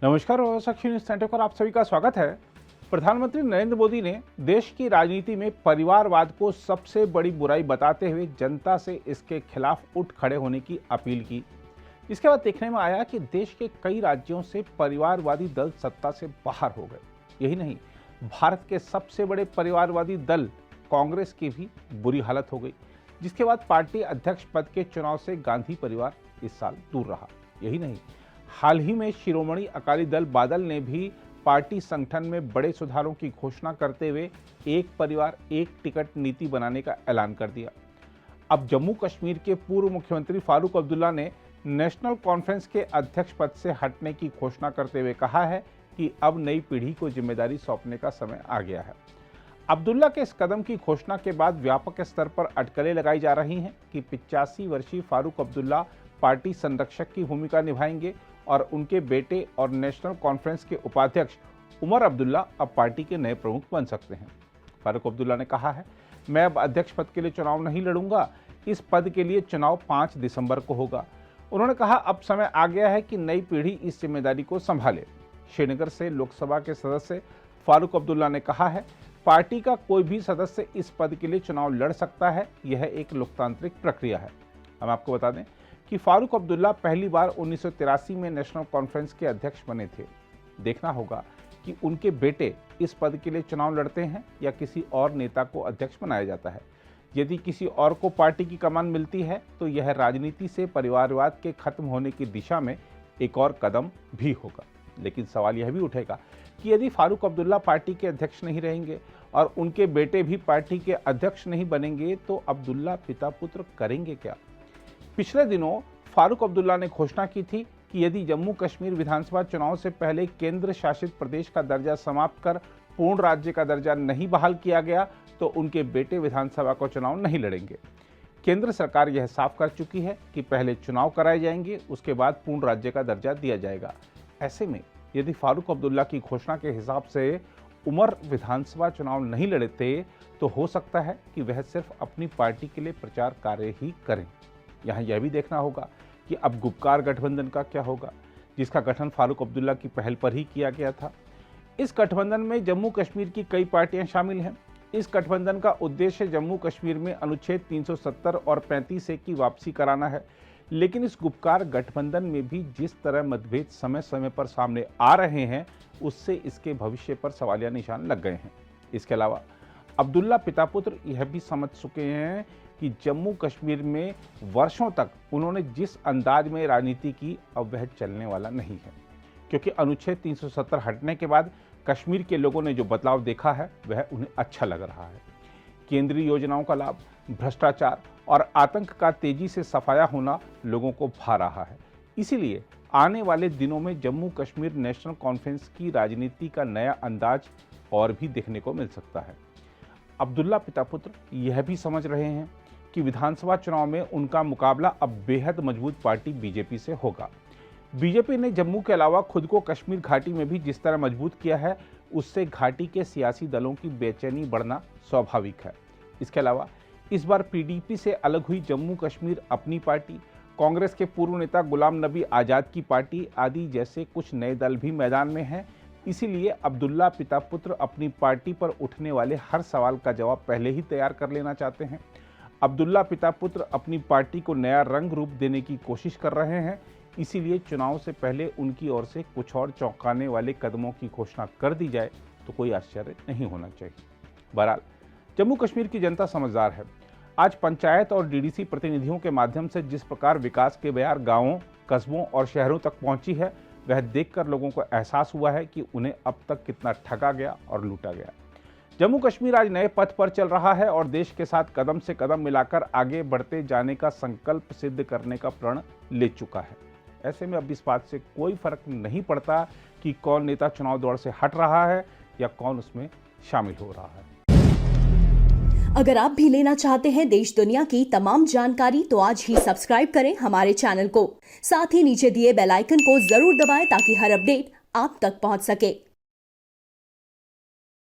नमस्कार और साक्षी news centre पर आप सभी का स्वागत है। प्रधानमंत्री नरेंद्र मोदी ने देश की राजनीति में परिवारवाद को सबसे बड़ी बुराई बताते हुए जनता से इसके खिलाफ उठ खड़े होने की अपील की। इसके बाद देखने में आया कि देश के कई राज्यों से परिवारवादी दल सत्ता से बाहर हो गए। यही नहीं, भारत के सबसे बड़े परिवारवादी दल कांग्रेस की भी बुरी हालत हो गई, जिसके बाद पार्टी अध्यक्ष पद के चुनाव से गांधी परिवार इस साल दूर रहा। यही नहीं, हाल ही में शिरोमणि अकाली दल बादल ने भी पार्टी संगठन में बड़े सुधारों की घोषणा करते हुए एक परिवार एक टिकट नीति बनाने का ऐलान कर दिया। अब जम्मू कश्मीर के पूर्व मुख्यमंत्री फारूक अब्दुल्ला ने नेशनल कॉन्फ्रेंस के अध्यक्ष पद से हटने की घोषणा करते हुए कहा है कि अब नई पीढ़ी को जिम्मेदारी सौंपने का समय आ गया है। अब्दुल्ला के इस कदम की घोषणा के बाद व्यापक स्तर पर अटकलें लगाई जा रही हैं कि 85 वर्षीय फारूक अब्दुल्ला पार्टी संरक्षक की भूमिका निभाएंगे और उनके बेटे और नेशनल कॉन्फ्रेंस के उपाध्यक्ष उमर अब्दुल्ला अब पार्टी के नए प्रमुख बन सकते हैं। फारूक अब्दुल्ला ने कहा है, मैं अब अध्यक्ष पद के लिए चुनाव नहीं लड़ूंगा। इस पद के लिए चुनाव 5 दिसंबर को होगा। उन्होंने कहा, अब समय आ गया है कि नई पीढ़ी इस जिम्मेदारी को संभाले। श्रीनगर से लोकसभा के सदस्य फारूक अब्दुल्ला ने कहा है, पार्टी का कोई भी सदस्य इस पद के लिए चुनाव लड़ सकता है। यह एक लोकतांत्रिक प्रक्रिया है। हम आपको बता दें कि फारूक अब्दुल्ला पहली बार 1983 में नेशनल कॉन्फ्रेंस के अध्यक्ष बने थे। देखना होगा कि उनके बेटे इस पद के लिए चुनाव लड़ते हैं या किसी और नेता को अध्यक्ष बनाया जाता है। यदि किसी और को पार्टी की कमान मिलती है तो यह राजनीति से परिवारवाद के खत्म होने की दिशा में एक और कदम भी होगा। लेकिन सवाल यह भी उठेगा कि यदि फारूक अब्दुल्ला पार्टी के अध्यक्ष नहीं रहेंगे और उनके बेटे भी पार्टी के अध्यक्ष नहीं बनेंगे तो अब्दुल्ला पिता पुत्र करेंगे क्या? पिछले दिनों फारूक अब्दुल्ला ने घोषणा की थी कि यदि जम्मू कश्मीर विधानसभा चुनाव से पहले केंद्र शासित प्रदेश का दर्जा समाप्त कर पूर्ण राज्य का दर्जा नहीं बहाल किया गया तो उनके बेटे विधानसभा का चुनाव नहीं लड़ेंगे। केंद्र सरकार यह साफ कर चुकी है कि पहले चुनाव कराए जाएंगे, उसके बाद पूर्ण राज्य का दर्जा दिया जाएगा। ऐसे में यदि फारूक अब्दुल्ला की घोषणा के हिसाब से उमर विधानसभा चुनाव नहीं लड़ते तो हो सकता है कि वह सिर्फ अपनी पार्टी के लिए प्रचार कार्य ही करें। यहाँ यह भी देखना होगा कि अब गुपकार गठबंधन का क्या होगा, जिसका गठन फारूक अब्दुल्ला की पहल पर ही किया गया था। इस गठबंधन में जम्मू कश्मीर की कई पार्टियां शामिल हैं। इस गठबंधन का उद्देश्य जम्मू कश्मीर में अनुच्छेद 370 और 35A की वापसी कराना है। लेकिन इस गुपकार गठबंधन में भी जिस तरह मतभेद समय समय पर सामने आ रहे हैं, उससे इसके भविष्य पर सवालिया निशान लग गए हैं। इसके अलावा अब्दुल्ला पिता पुत्र यह भी समझ चुके हैं कि जम्मू कश्मीर में वर्षों तक उन्होंने जिस अंदाज में राजनीति की, अब वह चलने वाला नहीं है। क्योंकि अनुच्छेद 370 हटने के बाद कश्मीर के लोगों ने जो बदलाव देखा है वह उन्हें अच्छा लग रहा है। केंद्रीय योजनाओं का लाभ, भ्रष्टाचार और आतंक का तेजी से सफाया होना लोगों को भा रहा है। इसीलिए आने वाले दिनों में जम्मू कश्मीर नेशनल कॉन्फ्रेंस की राजनीति का नया अंदाज और भी देखने को मिल सकता है। अब्दुल्ला पिता पुत्र यह भी समझ रहे हैं कि विधानसभा चुनाव में उनका मुकाबला अब बेहद मजबूत पार्टी बीजेपी से होगा। बीजेपी ने जम्मू के अलावा खुद को कश्मीर घाटी में भी जिस तरह मजबूत किया है, उससे घाटी के सियासी दलों की बेचैनी बढ़ना स्वाभाविक है। इसके अलावा इस बार पीडीपी से अलग हुई जम्मू कश्मीर अपनी पार्टी, कांग्रेस के पूर्व नेता गुलाम नबी आज़ाद की पार्टी आदि जैसे कुछ नए दल भी मैदान में हैं। इसीलिए अब्दुल्ला पिता पुत्र अपनी पार्टी पर उठने वाले हर सवाल का जवाब पहले ही तैयार कर लेना चाहते हैं। अब्दुल्ला पिता पुत्र अपनी पार्टी को नया रंग रूप देने की कोशिश कर रहे हैं। इसीलिए चुनाव से पहले उनकी ओर से कुछ और चौंकाने वाले कदमों की घोषणा कर दी जाए तो कोई आश्चर्य नहीं होना चाहिए। बहरहाल जम्मू कश्मीर की जनता समझदार है। आज पंचायत और डीडीसी प्रतिनिधियों के माध्यम से जिस प्रकार विकास के बयार गाँवों, कस्बों और शहरों तक पहुंची है, वह देखकर लोगों को एहसास हुआ है कि उन्हें अब तक कितना ठगा गया और लूटा गया। जम्मू कश्मीर आज नए पथ पर चल रहा है और देश के साथ कदम से कदम मिलाकर आगे बढ़ते जाने का संकल्प सिद्ध करने का प्रण ले चुका है। ऐसे में अब इस बात से कोई फर्क नहीं पड़ता कि कौन नेता चुनाव दौड़ से हट रहा है या कौन उसमें शामिल हो रहा है। अगर आप भी लेना चाहते हैं देश दुनिया की तमाम जानकारी तो आज ही सब्सक्राइब करें हमारे चैनल को। साथ ही नीचे दिए बेल आइकन को जरूर दबाएं ताकि हर अपडेट आप तक पहुंच सके।